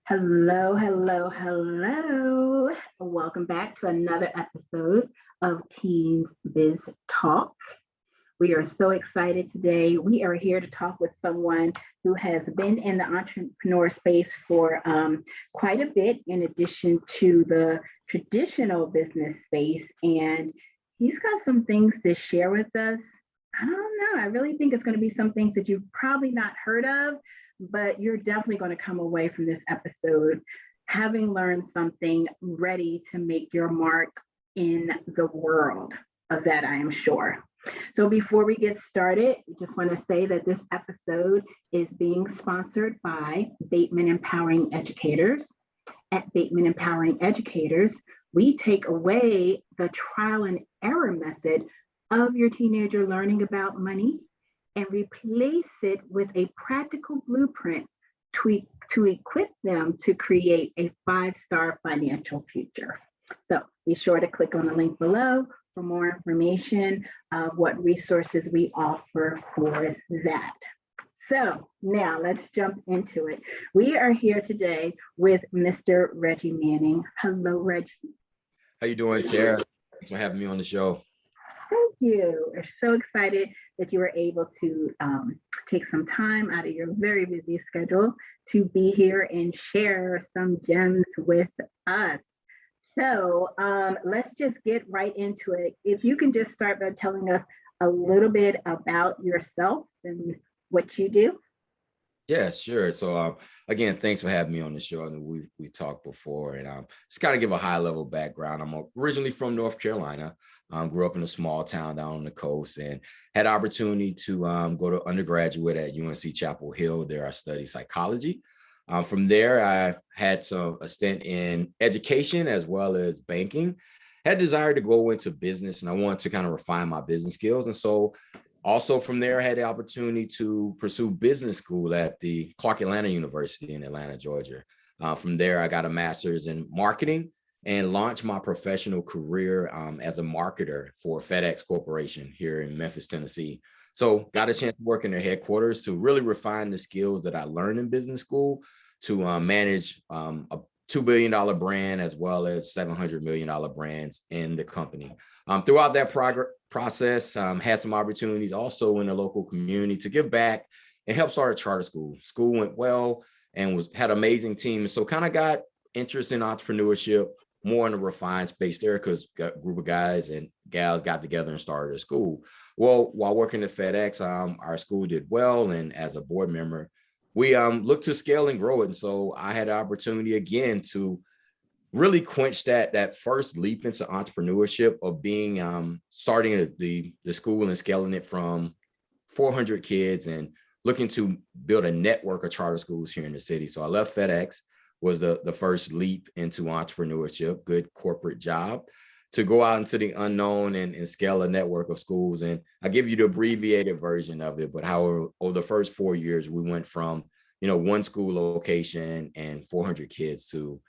Hello, hello, hello. Welcome back to another episode of Teens Biz Talk. We are so excited today. We are here to talk with someone who has been in the entrepreneur space for quite a bit, in addition to the traditional business space. And he's got some things to share with us. I don't know. I really think it's going to be some things that you've probably not heard of, but you're definitely going to come away from this episode having learned something, ready to make your mark in the world. Of that, I am sure. So before we get started, I just want to say that this episode is being sponsored by Bateman Empowering Educators. At Bateman Empowering Educators, we take away the trial and error method of your teenager learning about money and replace it with a practical blueprint to equip them to create a 5-star financial future. So be sure to click on the link below for more information of what resources we offer for that. So now let's jump into it. We are here today with Mr. Reggie Manning. Hello, Reggie. How you doing, Tara? Thanks for having me on the show. Thank you. We're so excited that you were able to take some time out of your very busy schedule to be here and share some gems with us. So let's just get right into it. If you can just start by telling us a little bit about yourself and what you do. Yeah, sure. So again, thanks for having me on the show. And we talked before, and just kind of give a high level background. I'm originally from North Carolina. Grew up in a small town down on the coast, and had opportunity to go to undergraduate at UNC Chapel Hill. There I studied psychology. From there, I had a stint in education as well as banking. Had desire to go into business, and I wanted to kind of refine my business skills. And so also from there, I had the opportunity to pursue business school at the Clark Atlanta University in Atlanta, Georgia. From there, I got a master's in marketing and launched my professional career as a marketer for FedEx Corporation here in Memphis, Tennessee. So got a chance to work in their headquarters to really refine the skills that I learned in business school to manage a $2 billion brand as well as $700 million brands in the company. Throughout that process, had some opportunities also in the local community to give back and help start a charter school. School went well and had an amazing team. And so kind of got interest in entrepreneurship more in the refined space there because a group of guys and gals got together and started a school. Well, while working at FedEx, our school did well. And as a board member, we looked to scale and grow it. And so I had the opportunity again to really quench that first leap into entrepreneurship of being starting the school and scaling it from 400 kids and looking to build a network of charter schools here in the city. So I left FedEx, was the first leap into entrepreneurship, good corporate job, to go out into the unknown and scale a network of schools. And I give you the abbreviated version of it, but however, over the first 4 years, we went from, one school location and 400 kids to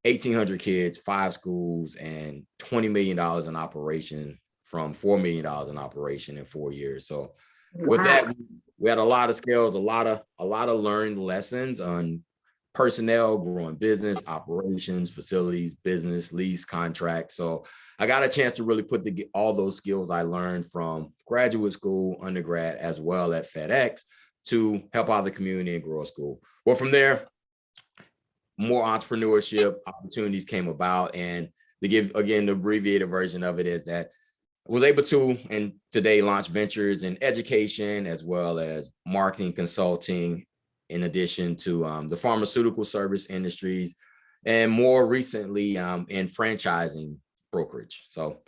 1,800 kids, 5 schools, and $20 million in operation from $4 million in operation in 4 years. So with that, we had a lot of skills, a lot of learned lessons on personnel, growing business, operations, facilities, business, lease, contracts. So I got a chance to really put all those skills I learned from graduate school, undergrad, as well at FedEx to help out the community and grow a school. Well, from there, more entrepreneurship opportunities came about. And to give, again, the abbreviated version of it is that I was able to, and today, launch ventures in education as well as marketing, consulting, in addition to the pharmaceutical service industries, and more recently in franchising brokerage. So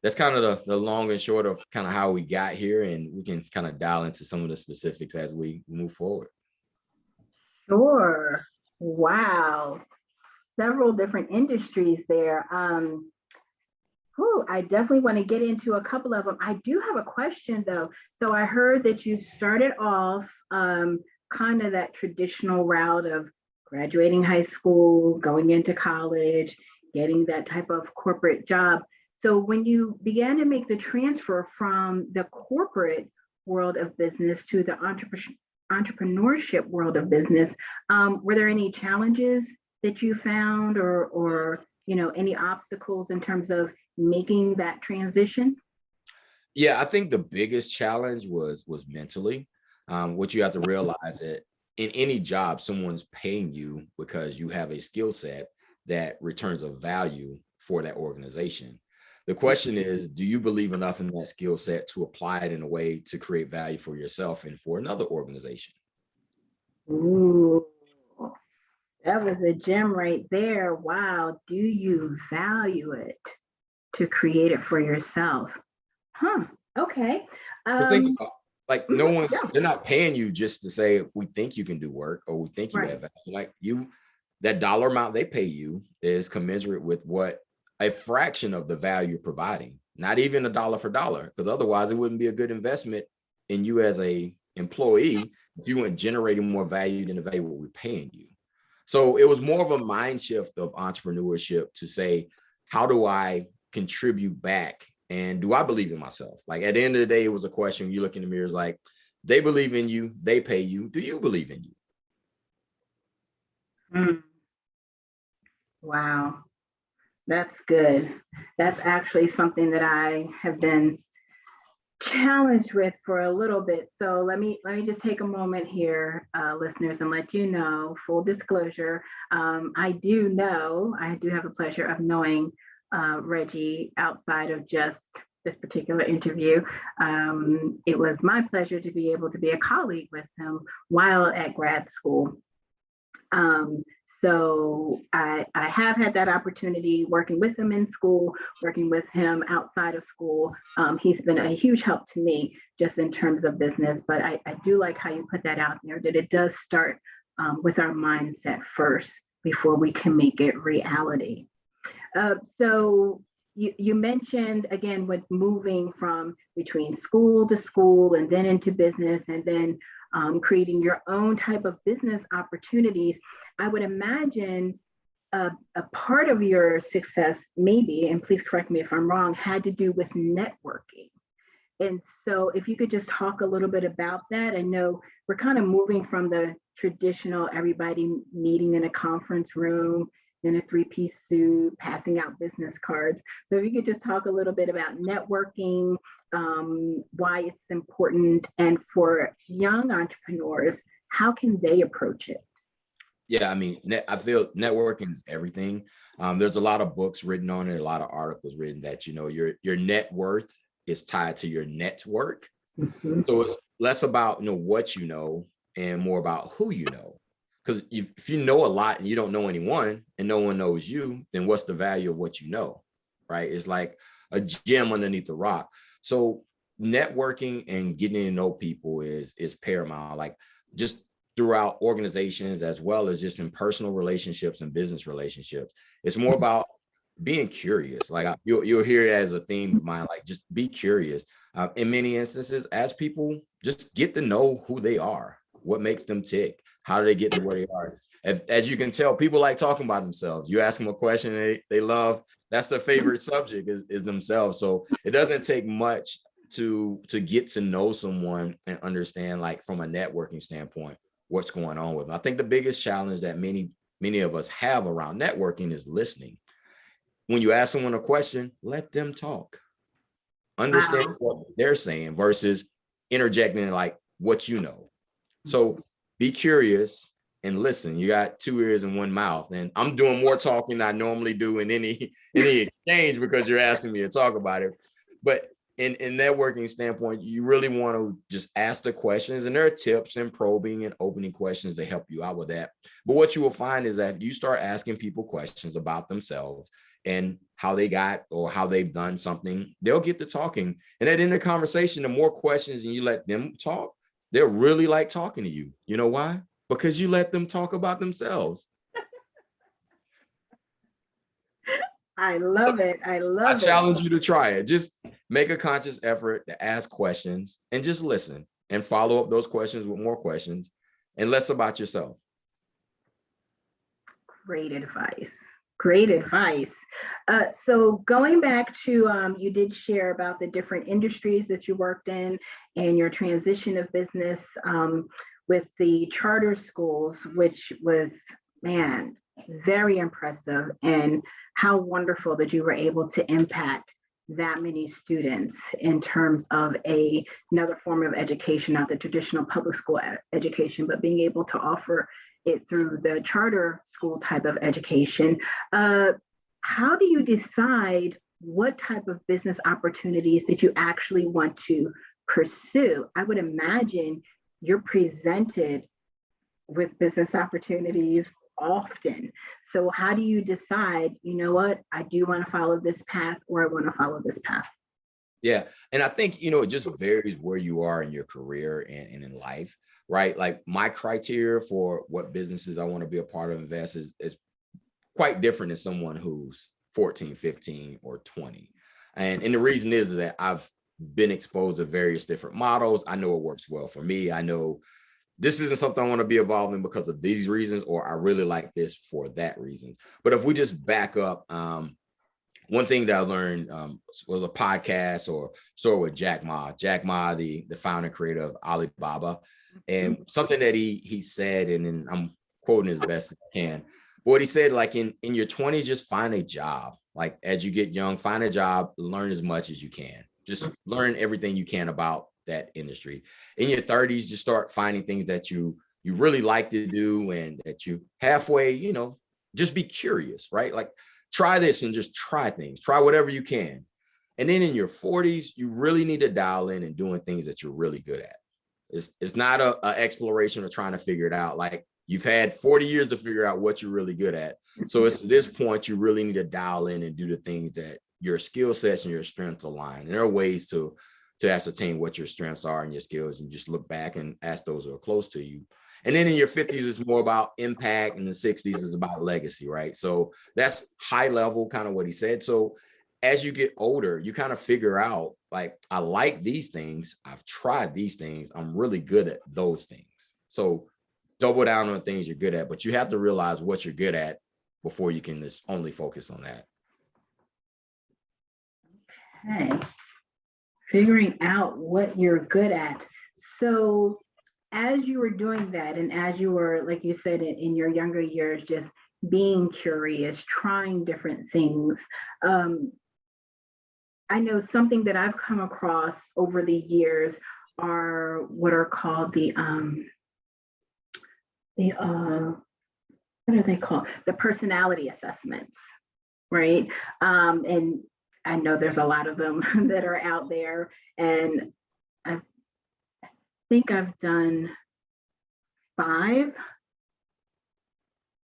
that's kind of the long and short of kind of how we got here, and we can kind of dial into some of the specifics as we move forward. Sure. Wow. Several different industries there. I definitely want to get into a couple of them. I do have a question though. So I heard that you started off kind of that traditional route of graduating high school, going into college, getting that type of corporate job. So when you began to make the transfer from the corporate world of business to the entrepreneurship world of business, were there any challenges that you found, or any obstacles in terms of making that transition? Yeah, I think the biggest challenge was mentally. What you have to realize that in any job, someone's paying you because you have a skill set that returns a value for that organization. The question is, do you believe enough in that skill set to apply it in a way to create value for yourself and for another organization? Ooh, that was a gem right there. Wow. Do you value it to create it for yourself? Huh. Okay. But think Um, about, like, mhm, yeah, they're not paying you just to say we think you can do work or we think you right. have value. Like that dollar amount they pay you is commensurate with what a fraction of the value you're providing, not even a dollar for dollar, because otherwise it wouldn't be a good investment in you as a employee if you weren't generating more value than the value what we're paying you. So it was more of a mind shift of entrepreneurship to say, how do I contribute back? And do I believe in myself? Like at the end of the day, it was a question. You look in the mirror, it's like, they believe in you, they pay you. Do you believe in you? Mm, wow. That's good. That's actually something that I have been challenged with for a little bit. So let me just take a moment here, listeners, and let you know. Full disclosure: I do have the pleasure of knowing Reggie outside of just this particular interview. It was my pleasure to be able to be a colleague with him while at grad school. Um, so I have had that opportunity working with him in school, working with him outside of school. He's been a huge help to me just in terms of business, but I do like how you put that out there, that it does start with our mindset first before we can make it reality. So you mentioned again with moving from between school to school and then into business and then creating your own type of business opportunities. I would imagine a part of your success, maybe, and please correct me if I'm wrong, had to do with networking. And so, if you could just talk a little bit about that. I know we're kind of moving from the traditional everybody meeting in a conference room in a three-piece suit, passing out business cards. So, if you could just talk a little bit about networking, why it's important, and for young entrepreneurs, how can they approach it? Yeah, I mean, I feel networking is everything. There's a lot of books written on it, a lot of articles written that, your net worth is tied to your network. Mhm. So it's less about, what you know and more about who you know. Because if you know a lot and you don't know anyone and no one knows you, then what's the value of what you know, right? It's like a gem underneath the rock. So networking and getting to know people is paramount. Like just throughout organizations as well as just in personal relationships and business relationships. It's more about being curious. Like you'll hear it as a theme of mine, like just be curious. In many instances, as people just get to know who they are, what makes them tick, how do they get to where they are. As you can tell, people like talking about themselves. You ask them a question, they love, that's their favorite subject is themselves. So it doesn't take much to get to know someone and understand, like from a networking standpoint, what's going on with them. I think the biggest challenge that many of us have around networking is listening. When you ask someone a question, let them talk. Understand Wow. what they're saying versus interjecting like what you know. So be curious and listen. You got two ears and one mouth. And I'm doing more talking than I normally do in any exchange because you're asking me to talk about it. But in networking standpoint, you really want to just ask the questions, and there are tips and probing and opening questions to help you out with that. But what you will find is that you start asking people questions about themselves and how they got or how they've done something, they'll get to talking. And at the end of the conversation, the more questions and you let them talk, they'll really like talking to you. You know why? Because you let them talk about themselves. I love it. I I love it. challenge you to try it. Just make a conscious effort to ask questions and just listen and follow up those questions with more questions and less about yourself. Great advice. Great advice. So going back to, you did share about the different industries that you worked in and your transition of business with the charter schools, which was, man, very impressive, and how wonderful that you were able to impact that many students in terms of another form of education, not the traditional public school education, but being able to offer it through the charter school type of education. How do you decide what type of business opportunities that you actually want to pursue? I would imagine you're presented with business opportunities often. So how do you decide, you know what, I do want to follow this path, or I want to follow this path? Yeah. And I think, it just varies where you are in your career and in life, right? Like my criteria for what businesses I want to be a part of invest is quite different than someone who's 14, 15, or 20. And the reason is that I've been exposed to various different models. I know it works well for me. I know this isn't something I want to be involved in because of these reasons, or I really like this for that reasons. But if we just back up, one thing that I learned was a podcast or story with Jack Ma. Jack Ma, the founder and creator of Alibaba, and something that he said, and then I'm quoting as best as I can. But what he said, like in your 20s, just find a job. Like as you get young, find a job, learn as much as you can. Just learn everything you can about that industry. In your 30s, just start finding things that you really like to do and that you halfway, just be curious, right? Like try this and just try things, try whatever you can. And then in your 40s, you really need to dial in and doing things that you're really good at. It's not a exploration of trying to figure it out. Like you've had 40 years to figure out what you're really good at. So it's at this point, you really need to dial in and do the things that your skill sets and your strengths align. And there are ways to ascertain what your strengths are and your skills, and just look back and ask those who are close to you. And then in your 50s, it's more about impact, and the 60s is about legacy, right? So that's high level kind of what he said. So as you get older, you kind of figure out, like, I like these things. I've tried these things. I'm really good at those things. So double down on things you're good at, but you have to realize what you're good at before you can just only focus on that. Okay. Figuring out what you're good at. So as you were doing that, and as you were, like you said, in your younger years, just being curious, trying different things, I know something that I've come across over the years are what are called what are they called? The personality assessments, right? And I know there's a lot of them that are out there, and I think I've done 5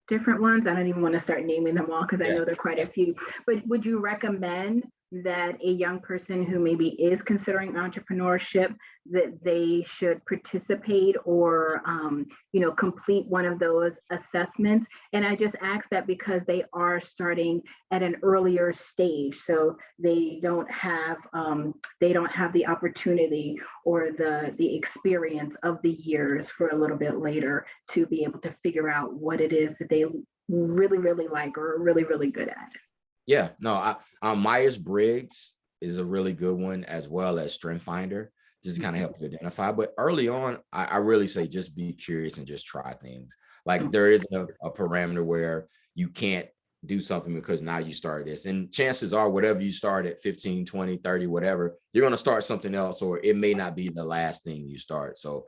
different ones. I don't even want to start naming them all because I know there are quite a few. But would you recommend that a young person who maybe is considering entrepreneurship, that they should participate or complete one of those assessments? And I just ask that because they are starting at an earlier stage, so they don't have the opportunity or the experience of the years for a little bit later to be able to figure out what it is that they really, really like or are really, really good at. Yeah, no, Myers-Briggs is a really good one, as well as Strength Finder, just to kind of help you identify. But early on, I really say just be curious and just try things. Like there is a parameter where you can't do something because now you started this. And chances are, whatever you start at 15, 20, 30, whatever, you're going to start something else, or it may not be the last thing you start. So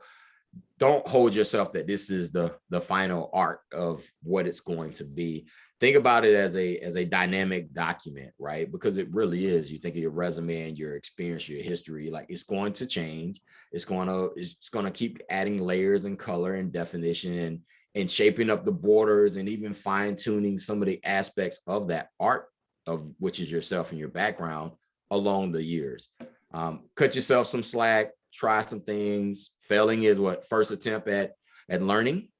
don't hold yourself that this is the final arc of what it's going to be. Think about it as a dynamic document, right? Because it really is. You think of your resume and your experience, your history, like it's going to change. It's going to keep adding layers and color and definition and shaping up the borders and even fine tuning some of the aspects of that art of which is yourself and your background along the years. Cut yourself some slack, try some things. Failing is what? First attempt at learning.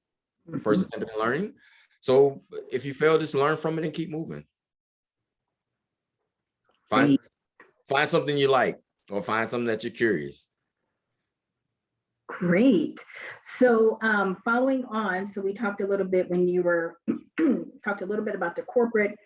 First attempt at learning. So if you fail, just learn from it and keep moving. Find something you like, or find something that you're curious. Great. So following on, so we talked a little bit when you were talked a little bit about the corporate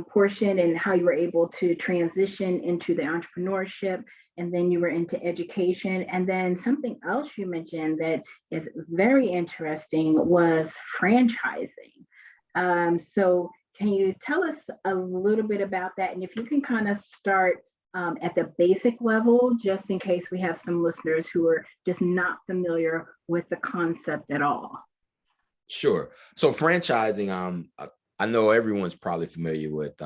portion and how you were able to transition into the entrepreneurship, and then you were into education. And then something else you mentioned that is very interesting was franchising. So can you tell us a little bit about that? And if you can kind of start at the basic level, just in case we have some listeners who are just not familiar with the concept at all. Sure. So franchising, I know everyone's probably familiar with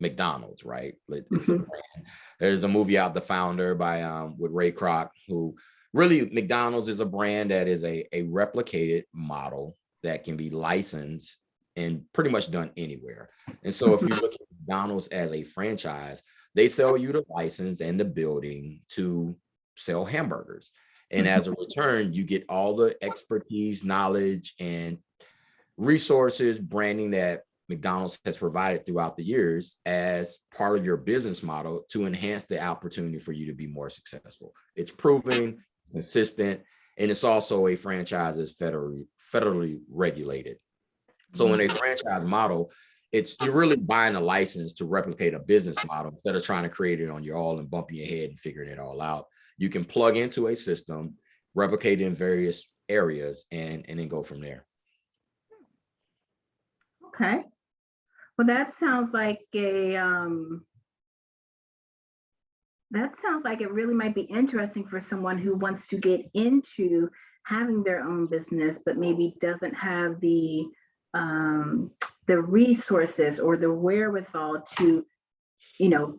McDonald's, right? It's a brand. There's a movie out, The Founder, by with Ray Kroc, who really, McDonald's is a brand that is a replicated model that can be licensed and pretty much done anywhere. And so if you look at McDonald's as a franchise, they sell you the license and the building to sell hamburgers. And as a return, you get all the expertise, knowledge, and resources, branding that McDonald's has provided throughout the years as part of your business model to enhance the opportunity for you to be more successful. It's proven, it's consistent, and it's also a franchise that's federally regulated. So in a franchise model, you're really buying a license to replicate a business model instead of trying to create it on your own and bumping your head and figuring it all out. You can plug into a system, replicate it in various areas, and then go from there. Okay. Well, that sounds like it really might be interesting for someone who wants to get into having their own business, but maybe doesn't have the resources or the wherewithal to,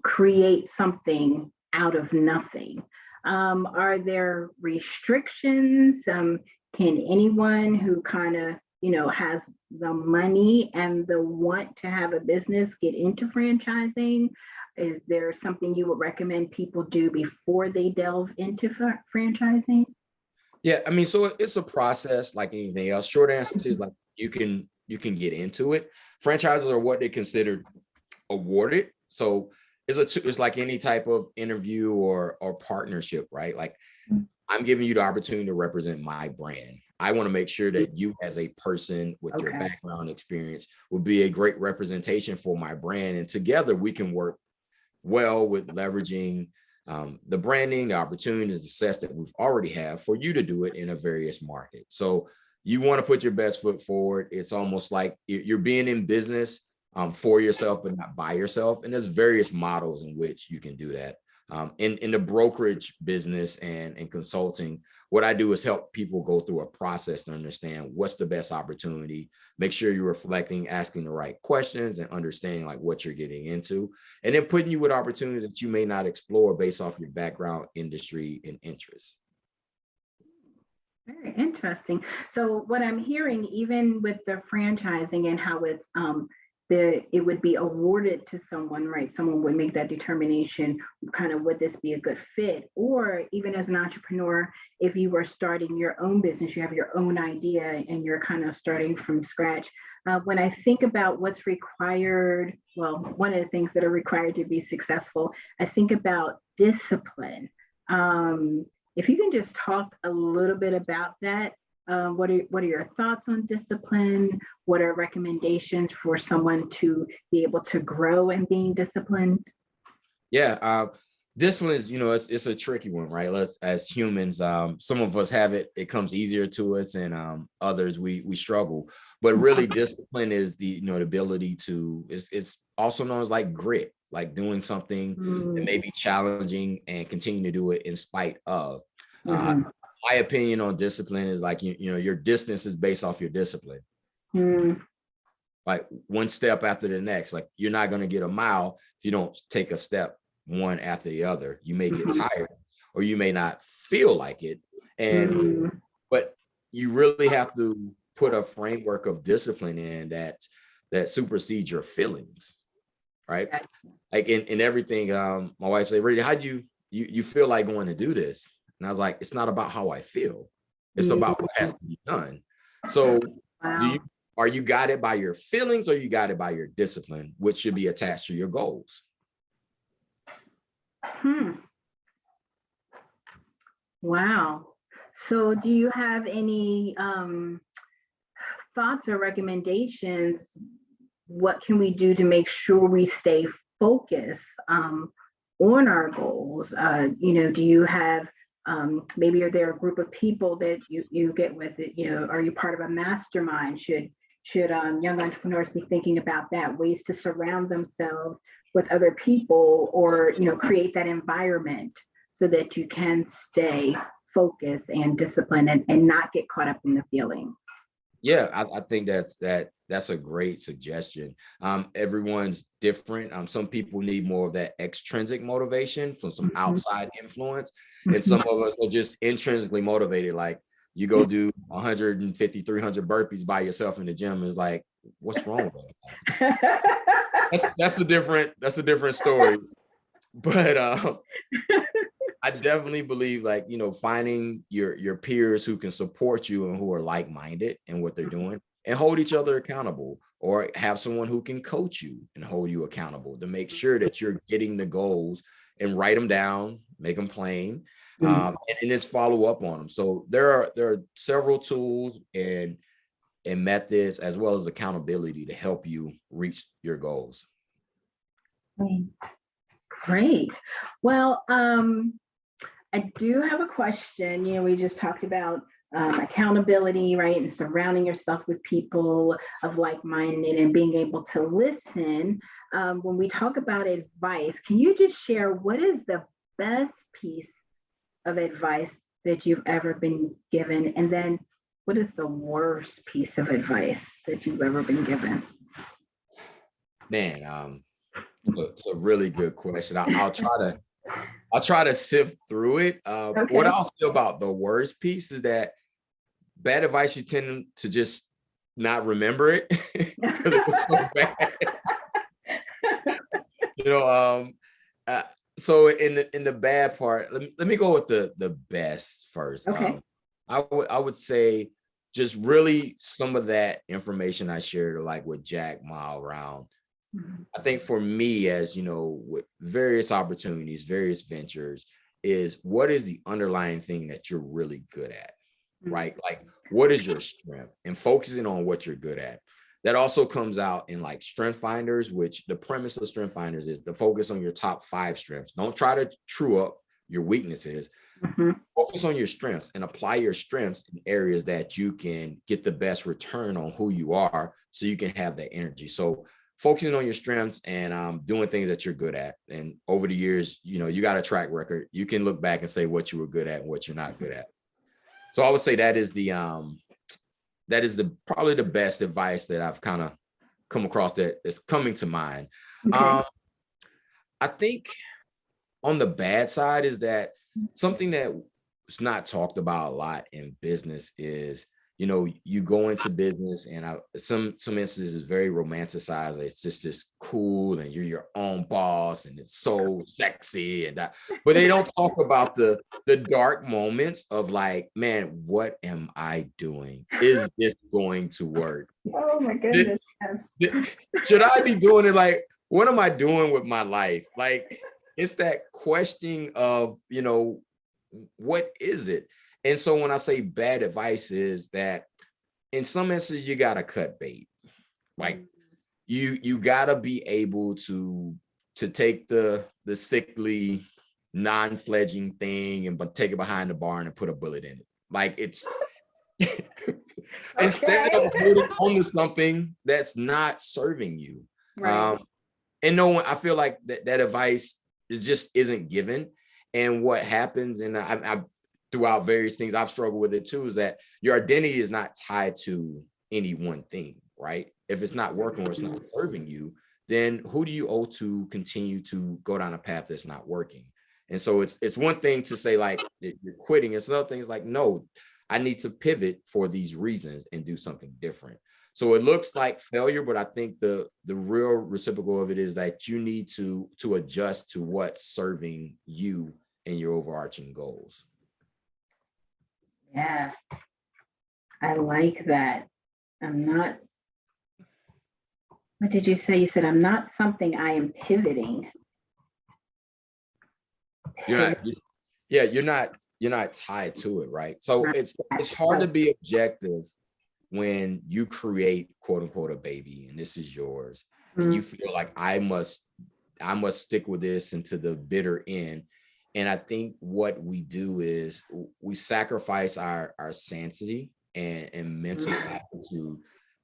create something out of nothing. Are there restrictions? Can anyone who kind of, has the money and the want to have a business get into franchising? Is there something you would recommend people do before they delve into franchising? Yeah, I mean, so it's a process like anything else. Short answer is like you can get into it. Franchises are what they considered awarded. So it's like any type of interview or partnership, right? Like I'm giving you the opportunity to represent my brand. I want to make sure that you as a person with your background experience will be a great representation for my brand. And together we can work well with leveraging the branding, the opportunity, the success that we've already have for you to do it in a various market. So you want to put your best foot forward. It's almost like you're being in business for yourself, but not by yourself. And there's various models in which you can do that. In the brokerage business and consulting, what I do is help people go through a process to understand what's the best opportunity, make sure you're reflecting, asking the right questions and understanding like what you're getting into, and then putting you with opportunities that you may not explore based off your background, industry, and interests. Very interesting. So what I'm hearing, even with the franchising and how it's it would be awarded to someone, right? Someone would make that determination, kind of, would this be a good fit? Or even as an entrepreneur, if you were starting your own business, you have your own idea and you're kind of starting from scratch. When I think about what's required, well, one of the things that are required to be successful, I think about discipline. If you can just talk a little bit about that. What are your thoughts on discipline? What are recommendations for someone to be able to grow in being disciplined? Yeah, discipline is, it's a tricky one, right? As humans, some of us have it comes easier to us, and others we struggle. But really, discipline is the ability to, it's also known as like grit, like doing something that may be challenging and continue to do it in spite of. My opinion on discipline is like, your distance is based off your discipline. Like one step after the next. Like you're not going to get a mile if you don't take a step one after the other. You may get tired or you may not feel like it. But you really have to put a framework of discipline in that supersedes your feelings, right? Like in everything, my wife said, Reggie, how'd you feel like going to do this? And I was like, it's not about how I feel. It's about what has to be done. So are you guided by your feelings or are you guided by your discipline, which should be attached to your goals? Wow. So do you have any thoughts or recommendations? What can we do to make sure we stay focused on our goals? Do you have maybe are there a group of people that you get with it? Are you part of a mastermind? Should should young entrepreneurs be thinking about that? Ways to surround themselves with other people, or create that environment so that you can stay focused and disciplined, and not get caught up in the feeling. Yeah, I think that's a great suggestion. Everyone's different. Some people need more of that extrinsic motivation from some outside influence, and some of us are just intrinsically motivated. Like, you go do 150, 300 burpees by yourself in the gym, is like, what's wrong with that? That's a different story. But I definitely believe, like, finding your peers who can support you and who are like-minded in what they're doing, and hold each other accountable, or have someone who can coach you and hold you accountable to make sure that you're getting the goals, and write them down, make them plain, and just follow up on them. So there are several tools and methods, as well as accountability, to help you reach your goals. Great. Well, I do have a question. We just talked about accountability, right? And surrounding yourself with people of like-minded and being able to listen. When we talk about advice, can you just share what is the best piece of advice that you've ever been given? And then what is the worst piece of advice that you've ever been given? Man, it's a really good question. I'll try to sift through it. Okay. What I'll say about the worst piece is that bad advice, you tend to just not remember it because it was so bad. So in the bad part, let me go with the best first. Okay. I would say just really some of that information I shared, like with Jack Ma around. I think for me, as with various opportunities, various ventures, is what is the underlying thing that you're really good at, right? Like, what is your strength, and focusing on what you're good at. That also comes out in like strength finders, which the premise of strength finders is to focus on your top 5 strengths. Don't try to true up your weaknesses. Focus on your strengths and apply your strengths in areas that you can get the best return on who you are, so you can have that energy. So focusing on your strengths and doing things that you're good at. And over the years, you got a track record. You can look back and say what you were good at and what you're not good at. So I would say that is probably the best advice that I've kind of come across that's coming to mind. Okay. I think on the bad side is that something that is not talked about a lot in business is, you go into business, and some instances is very romanticized. It's just this cool, and you're your own boss, and it's so sexy and that. But they don't talk about the dark moments of like, man, what am I doing? Is this going to work? Oh my goodness. Should I be doing it? Like, what am I doing with my life? Like, it's that questioning of, what is it? And so when I say bad advice, is that in some instances you gotta cut bait. Like, you gotta be able to take the sickly, non-fledging thing and take it behind the barn and put a bullet in it. Like, it's instead of holding on to something that's not serving you. Right. And no one, I feel like that advice isn't given. And what happens, and I throughout various things, I've struggled with it too, is that your identity is not tied to any one thing, right? If it's not working or it's not serving you, then who do you owe to continue to go down a path that's not working? And so it's one thing to say like you're quitting. It's another thing is like, no, I need to pivot for these reasons and do something different. So it looks like failure, but I think the real reciprocal of it is that you need to adjust to what's serving you and your overarching goals. Yes, I like that. I'm not, what did you say? You said, I'm not something, I am pivoting. You're not tied to it, right? So it's hard to be objective when you create, quote unquote, a baby, and this is yours, and you feel like I must stick with this into the bitter end. And I think what we do is we sacrifice our sanity and mental aptitude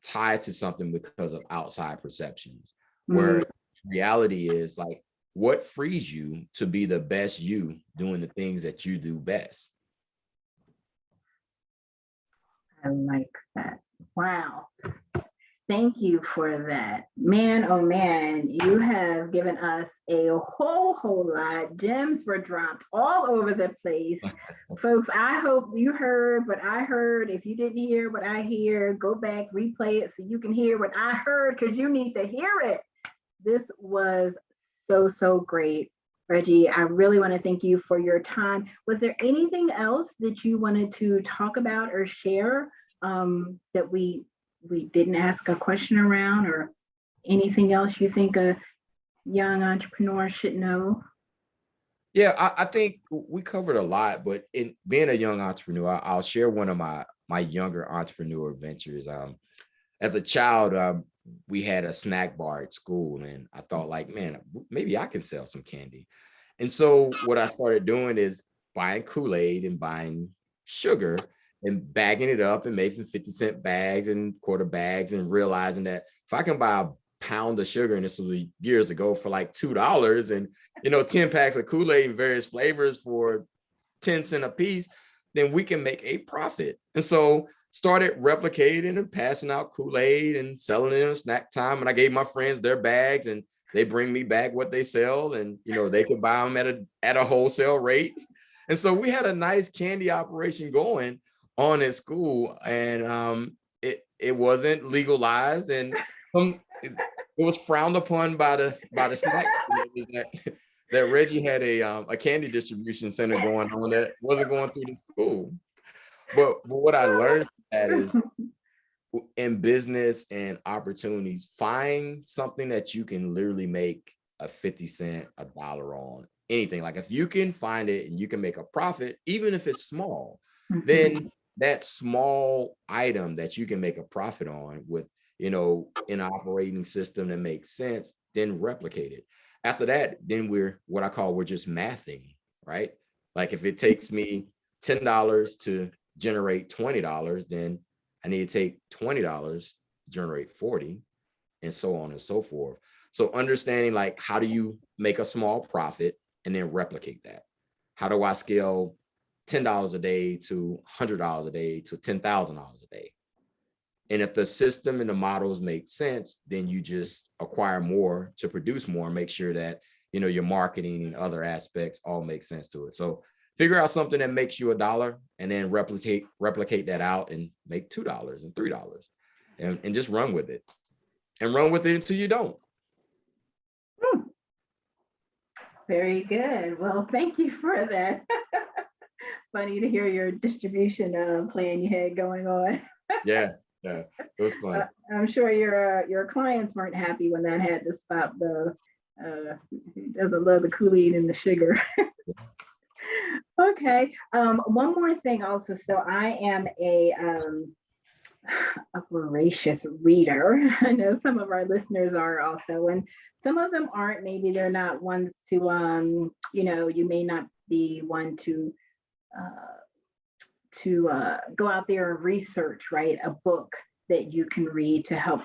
tied to something because of outside perceptions, Mm, where reality is like, what frees you to be the best you doing the things that you do best? I like that. Wow. Thank you for that. Man, oh man, you have given us a whole lot. Gems were dropped all over the place. Folks, I hope you heard what I heard. If you didn't hear what I hear, go back, replay it so you can hear what I heard because you need to hear it. This was so great. Reggie, I really want to thank you for your time. Was there anything else that you wanted to talk about or share that we didn't ask a question around, or anything else you think a young entrepreneur should know? Yeah, I think we covered a lot, but in being a young entrepreneur, I'll share one of my younger entrepreneur ventures. As a child, we had a snack bar at school, and I thought, like, man, maybe I can sell some candy. And so what I started doing is buying Kool-Aid and buying sugar and bagging it up and making 50-cent bags and quarter bags, and realizing that if I can buy a pound of sugar, and this was years ago, for like $2, and 10 packs of Kool-Aid in various flavors for 10 cents a piece, then we can make a profit. And so started replicating and passing out Kool-Aid and selling it in snack time. And I gave my friends their bags, and they bring me back what they sell, and they could buy them at a wholesale rate. And so we had a nice candy operation going on at school, and it wasn't legalized, and it was frowned upon by the snack that Reggie had a candy distribution center going on that wasn't going through the school. But what I learned from that is, in business and opportunities, find something that you can literally make a 50 cent, a dollar on anything. Like, if you can find it and you can make a profit, even if it's small, then that small item that you can make a profit on with, an operating system that makes sense, then replicate it. After that, then we're just mathing, right? Like, if it takes me $10 to generate $20, then I need to take $20 to generate 40, and so on and so forth. So understanding, like, how do you make a small profit and then replicate that? How do I scale $10 a day to $100 a day to $10,000 a day? And if the system and the models make sense, then you just acquire more to produce more and make sure that, your marketing and other aspects all make sense to it. So figure out something that makes you $1 and then replicate that out and make $2 and $3, and just run with it, and run with it until you don't. Very good. Well, thank you for that. Funny to hear your distribution plan you had going on. Yeah, it was fun. I'm sure your clients weren't happy when that had to stop. He doesn't love the Kool-Aid and the sugar. Okay. One more thing also. So I am a voracious reader. I know some of our listeners are also, and some of them aren't. Maybe they're not ones to, you may not be one to go out there and research, right? A book that you can read to help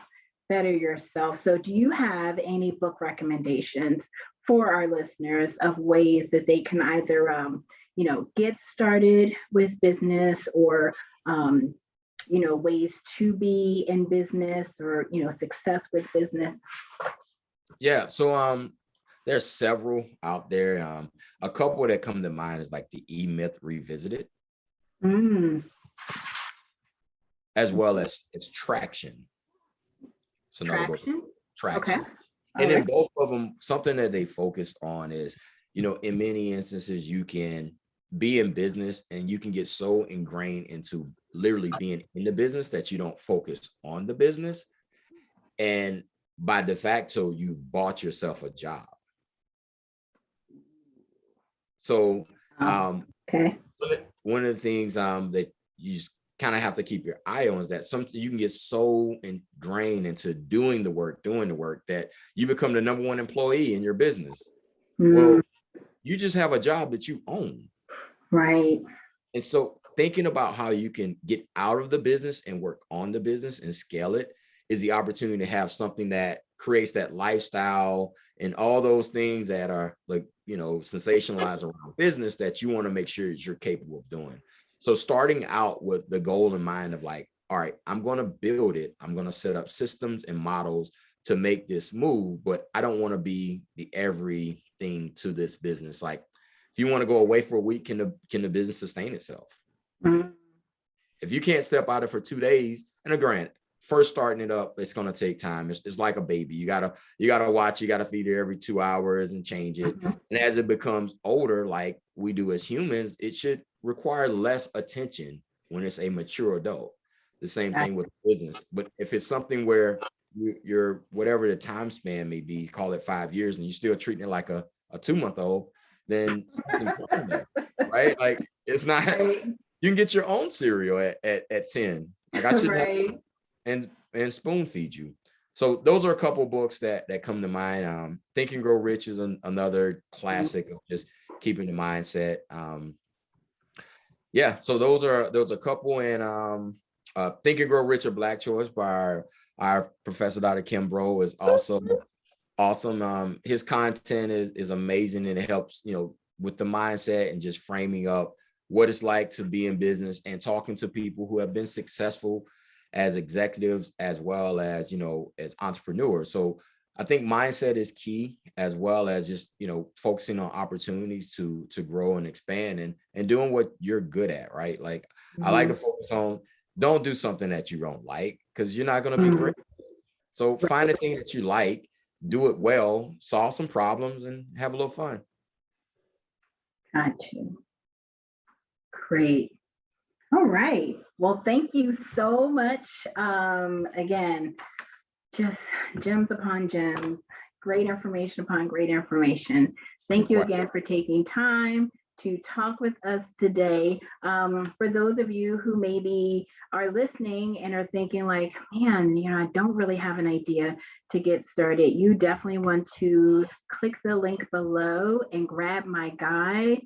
better yourself. So do you have any book recommendations for our listeners of ways that they can either, get started with business, or, ways to be in business, or, success with business? Yeah. So there's several out there. A couple that come to mind is like the E-Myth Revisited, as well as Traction. It's another book. Traction. Okay. And in both of them, something that they focus on is, in many instances, you can be in business and you can get so ingrained into literally being in the business that you don't focus on the business. And by de facto, you've bought yourself a job. So one of the things that you just kind of have to keep your eye on is that something you can get so ingrained into doing the work that you become the number one employee in your business. Well, you just have a job that you own. Right. And so thinking about how you can get out of the business and work on the business and scale it is the opportunity to have something that creates that lifestyle and all those things that are like, sensationalized around business that you want to make sure that you're capable of doing. So starting out with the goal in mind of like, all right, I'm going to build it. I'm going to set up systems and models to make this move, but I don't want to be the everything to this business. Like if you want to go away for a week, can the business sustain itself? Mhm. If you can't step out of it for 2 days, and granted, first starting it up, it's going to take time. It's like a baby. You gotta watch, you gotta feed it every 2 hours and change it. And as it becomes older, like we do as humans, it should require less attention when it's a mature adult. The same thing with business. But if it's something where you're whatever the time span may be, call it 5 years, and you're still treating it like a 2-month-old, then something's wrong there, right? Like it's not. Right. You can get your own cereal at 10. Like I should Right. and spoon feed you. So those are a couple of books that come to mind. Think and Grow Rich is another classic of just keeping the mindset. Yeah, so those are a couple. And Think and Grow Rich, a Black Choice by our professor, Dr. Kim Bro, is also awesome. His content is amazing, and it helps, with the mindset and just framing up what it's like to be in business and talking to people who have been successful as executives as well as, as entrepreneurs. So I think mindset is key, as well as just, focusing on opportunities to grow and expand and doing what you're good at, right? Like I like to focus on, don't do something that you don't like, because you're not going to be great. So find a thing that you like, do it well, solve some problems, and have a little fun. Got you. Great. All right. Well, thank you so much. Again, just gems upon gems, great information upon great information. Thank you again for taking time to talk with us today. For those of you who maybe are listening and are thinking like, man, I don't really have an idea to get started, you definitely want to click the link below and grab my guide,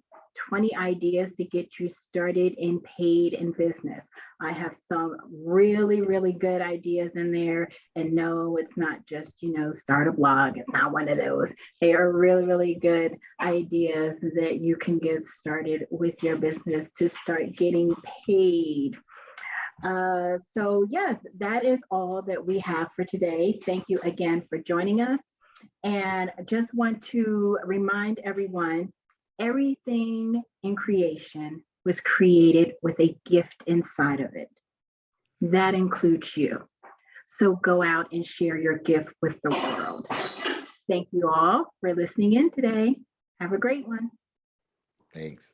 20 ideas to get you started in paid in business. I have some really, really good ideas in there. And no, it's not just, start a blog. It's not one of those. They are really, really good ideas that you can get started with your business to start getting paid. So yes, that is all that we have for today. Thank you again for joining us. And I just want to remind everyone, everything in creation was created with a gift inside of it. That includes you. So go out and share your gift with the world. Thank you all for listening in today. Have a great one. Thanks.